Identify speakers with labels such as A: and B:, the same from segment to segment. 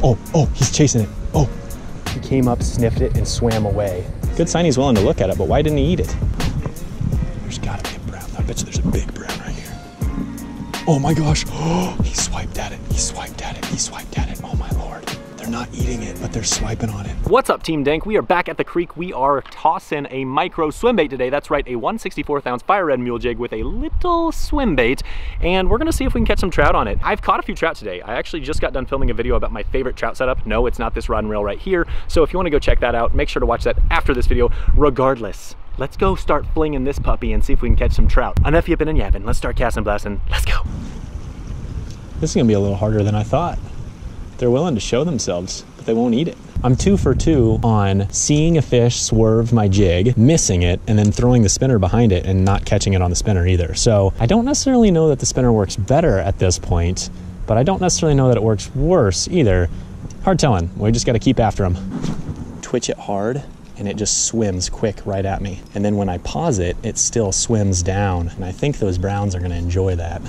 A: Oh, he's chasing it. Oh, he came up, sniffed it, and swam away. Good sign he's willing to look at it, but why didn't he eat it? There's gotta be a brown. I bet you there's a big brown right here. Oh my gosh. Oh, he swiped at it. He swiped at it. He swiped at it. Oh my Lord. They're not eating it, but they're swiping on it. What's up, Team Dank? We are back at the creek. We are tossing a micro swim bait today. That's right, a 1/64th ounce fire red mule jig with a little swim bait, and we're gonna see if we can catch some trout on it. I've caught a few trout today. I actually just got done filming a video about my favorite trout setup. No, it's not this rod and reel right here. So if you wanna go check that out, make sure to watch that after this video. Regardless, let's go start flinging this puppy and see if we can catch some trout. Enough yipping and yapping. Let's start casting and blasting. Let's go. This is gonna be a little harder than I thought. They're willing to show themselves, but they won't eat it. I'm 2 for 2 on seeing a fish swerve my jig, missing it, and then throwing the spinner behind it and not catching it on the spinner either. So I don't necessarily know that the spinner works better at this point, but I don't necessarily know that it works worse either. Hard telling. We just got to keep after them. Twitch it hard, and it just swims quick right at me. And then when I pause it, it still swims down. And I think those browns are going to enjoy that.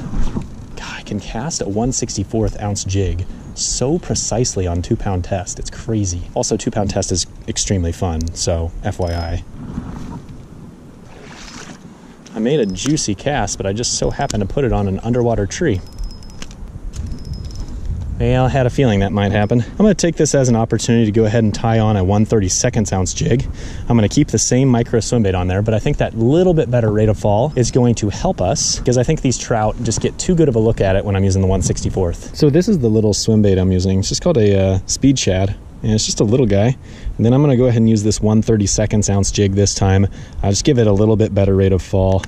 A: God, I can cast a 1/64th ounce jig so precisely on 2-pound test. It's crazy. Also, 2-pound test is extremely fun, so FYI. I made a juicy cast, but I just so happened to put it on an underwater tree. Well, I had a feeling that might happen. I'm gonna take this as an opportunity to go ahead and tie on a 1/32 ounce jig. I'm gonna keep the same micro swim bait on there, but I think that little bit better rate of fall is going to help us because I think these trout just get too good of a look at it when I'm using the 1/64th. So this is the little swim bait I'm using. It's just called a speed shad, and it's just a little guy. And then I'm gonna go ahead and use this 1/32 ounce jig this time. I'll just give it a little bit better rate of fall.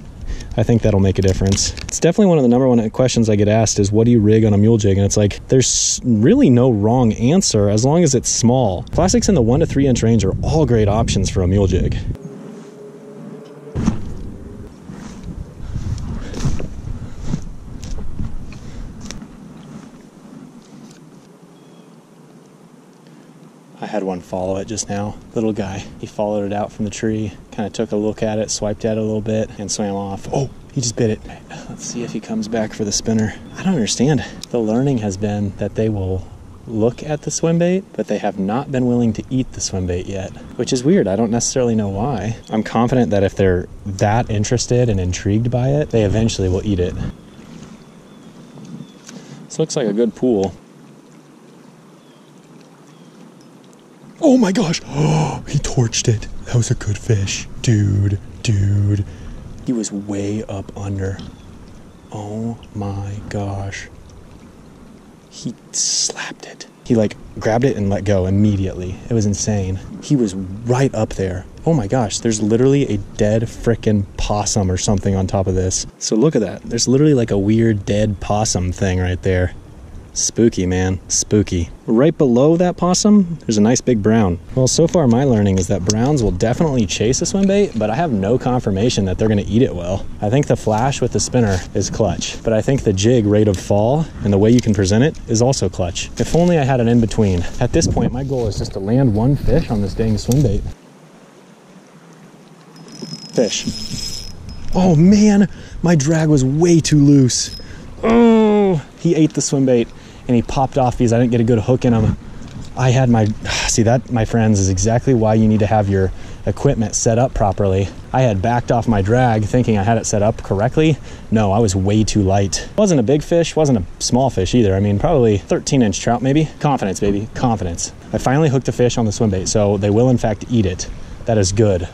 A: I think that'll make a difference. It's definitely one of the #1 questions I get asked is, what do you rig on a mule jig? And it's like, there's really no wrong answer as long as it's small. Plastics in the 1 to 3 inch range are all great options for a mule jig. I had one follow it just now. Little guy. He followed it out from the tree, kind of took a look at it, swiped at it a little bit, and swam off. Oh, he just bit it. Let's see if he comes back for the spinner. I don't understand. The learning has been that they will look at the swim bait, but they have not been willing to eat the swim bait yet, which is weird. I don't necessarily know why. I'm confident that if they're that interested and intrigued by it, they eventually will eat it. This looks like a good pool. Oh my gosh, oh, he torched it. That was a good fish. Dude. He was way up under. Oh my gosh. He slapped it. He like grabbed it and let go immediately. It was insane. He was right up there. Oh my gosh, there's literally a dead frickin' possum or something on top of this. So look at that. There's literally like a weird dead possum thing right there. Spooky, man, spooky. Right below that possum, there's a nice big brown. Well, so far my learning is that browns will definitely chase a swim bait, but I have no confirmation that they're gonna eat it well. I think the flash with the spinner is clutch, but I think the jig rate of fall and the way you can present it is also clutch. If only I had an in-between. At this point, my goal is just to land one fish on this dang swim bait. Fish. Oh man, my drag was way too loose. Oh, he ate the swim bait. And he popped off because I didn't get a good hook in him. I had my, see that, my friends, is exactly why you need to have your equipment set up properly. I had backed off my drag thinking I had it set up correctly. No, I was way too light. Wasn't a big fish, wasn't a small fish either. I mean, probably 13-inch trout maybe. Confidence, baby, confidence. I finally hooked a fish on the swim bait, so they will in fact eat it. That is good.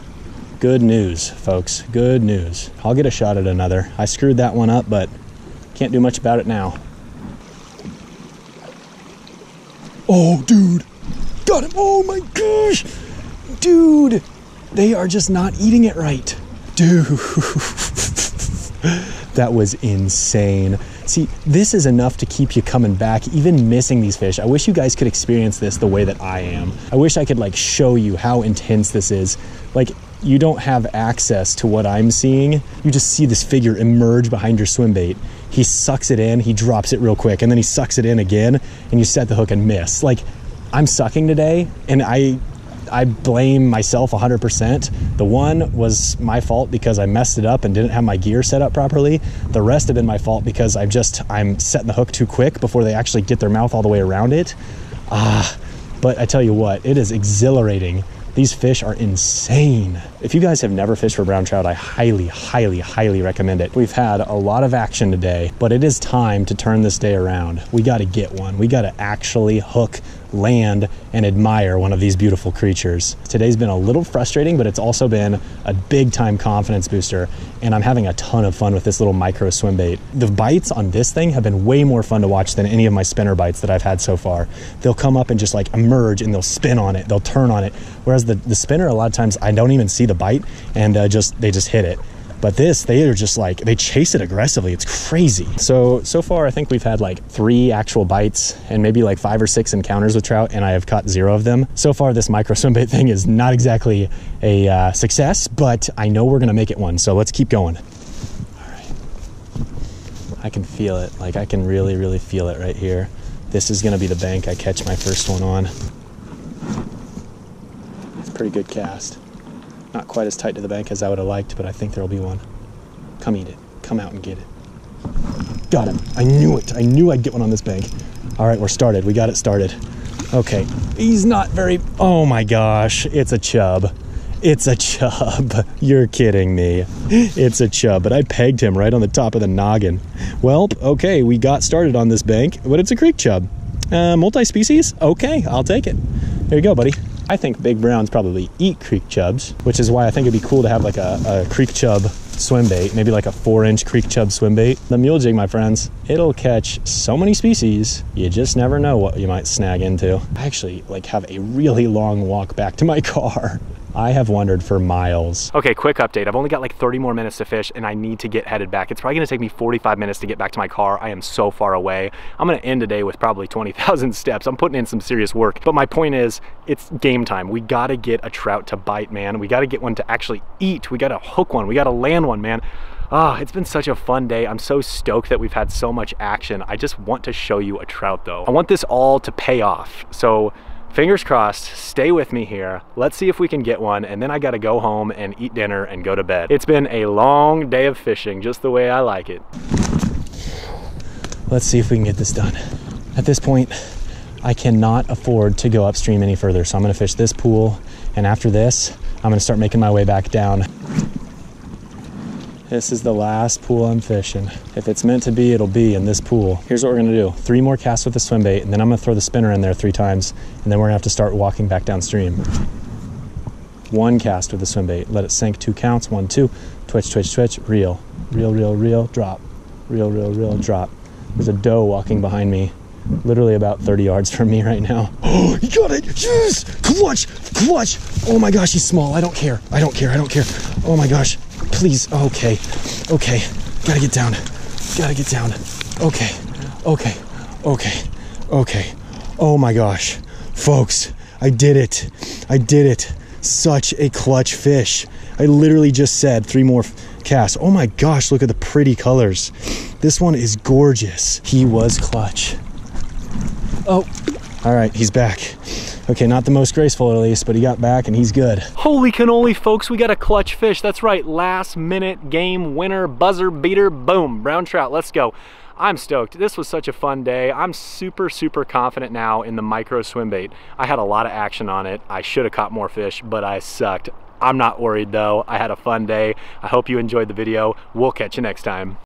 A: Good news, folks, good news. I'll get a shot at another. I screwed that one up, but can't do much about it now. Oh, dude, got him. Oh my gosh, dude, they are just not eating it right. Dude, that was insane. See, this is enough to keep you coming back, even missing these fish. I wish you guys could experience this the way that I am. I wish I could like show you how intense this is. Like, you don't have access to what I'm seeing. You just see this figure emerge behind your swim bait. He sucks it in, he drops it real quick, and then he sucks it in again, and you set the hook and miss. Like, I'm sucking today, and I blame myself 100%. The one was my fault because I messed it up and didn't have my gear set up properly. The rest have been my fault because I'm setting the hook too quick before they actually get their mouth all the way around it. But I tell you what, it is exhilarating. These fish are insane. If you guys have never fished for brown trout, I highly, highly, highly recommend it. We've had a lot of action today, but it is time to turn this day around. We got to get one. We got to actually hook, land, and admire one of these beautiful creatures. Today's been a little frustrating, but it's also been a big time confidence booster, and I'm having a ton of fun with this little micro swim bait. The bites on this thing have been way more fun to watch than any of my spinner bites that I've had so far. They'll come up and just like emerge, and they'll spin on it, they'll turn on it, whereas the spinner, a lot of times I don't even see the bite, and they just hit it. But this, they are just like, they chase it aggressively. It's crazy. So far, I think we've had like 3 actual bites and maybe like 5 or 6 encounters with trout, and I have caught 0 of them. So far, this micro swim bait thing is not exactly a success, but I know we're gonna make it one. So let's keep going. All right. I can feel it. Like I can really, really feel it right here. This is gonna be the bank I catch my first one on. It's a pretty good cast. Not quite as tight to the bank as I would have liked, but I think there'll be one. Come eat it. Come out and get it. Got him. I knew it. I knew I'd get one on this bank. All right, we're started. We got it started. Okay. He's not very... Oh my gosh. It's a chub. It's a chub. You're kidding me. It's a chub, but I pegged him right on the top of the noggin. Well, okay, we got started on this bank, but it's a creek chub. Multi-species? Okay, I'll take it. There you go, buddy. I think big browns probably eat creek chubs, which is why I think it'd be cool to have like a creek chub swim bait, maybe like a 4-inch creek chub swim bait. The mule jig, my friends, it'll catch so many species, you just never know what you might snag into. I actually like have a really long walk back to my car. I have wandered for miles. Okay, quick update. I've only got like 30 more minutes to fish, and I need to get headed back. It's probably gonna take me 45 minutes to get back to my car. I am so far away. I'm gonna end today with probably 20,000 steps. I'm putting in some serious work. But my point is, it's game time. We gotta get a trout to bite, man. We gotta get one to actually eat. We gotta hook one. We gotta land one, man. It's been such a fun day. I'm so stoked that we've had so much action. I just want to show you a trout though. I want this all to pay off. So fingers crossed, stay with me here. Let's see if we can get one, and then I gotta go home and eat dinner and go to bed. It's been a long day of fishing, just the way I like it. Let's see if we can get this done. At this point, I cannot afford to go upstream any further, so I'm gonna fish this pool, and after this, I'm gonna start making my way back down. This is the last pool I'm fishing. If it's meant to be, it'll be in this pool. Here's what we're gonna do. 3 more casts with the swim bait, and then I'm gonna throw the spinner in there 3 times, and then we're gonna have to start walking back downstream. 1 cast with the swim bait. Let it sink 2 counts. 1, 2. Twitch, twitch, twitch. Reel. Reel, reel, reel. Drop. Reel, reel, reel. Drop. There's a doe walking behind me, literally about 30 yards from me right now. Oh, he got it! Yes! Clutch! Clutch! Oh my gosh, he's small. I don't care. I don't care. I don't care. Oh my gosh. Please. Okay. Okay. Gotta get down. Gotta get down. Okay. Okay. Okay. Okay. Oh my gosh. Folks, I did it. I did it. Such a clutch fish. I literally just said 3 more casts. Oh my gosh, look at the pretty colors. This one is gorgeous. He was clutch. Oh, all right, he's back. Okay, not the most graceful at least, but he got back and he's good. Holy cannoli, folks, we got a clutch fish. That's right, last minute game winner, buzzer beater, boom, brown trout, let's go. I'm stoked. This was such a fun day. I'm super, super confident now in the micro swim bait. I had a lot of action on it. I should have caught more fish, but I sucked. I'm not worried though. I had a fun day. I hope you enjoyed the video. We'll catch you next time.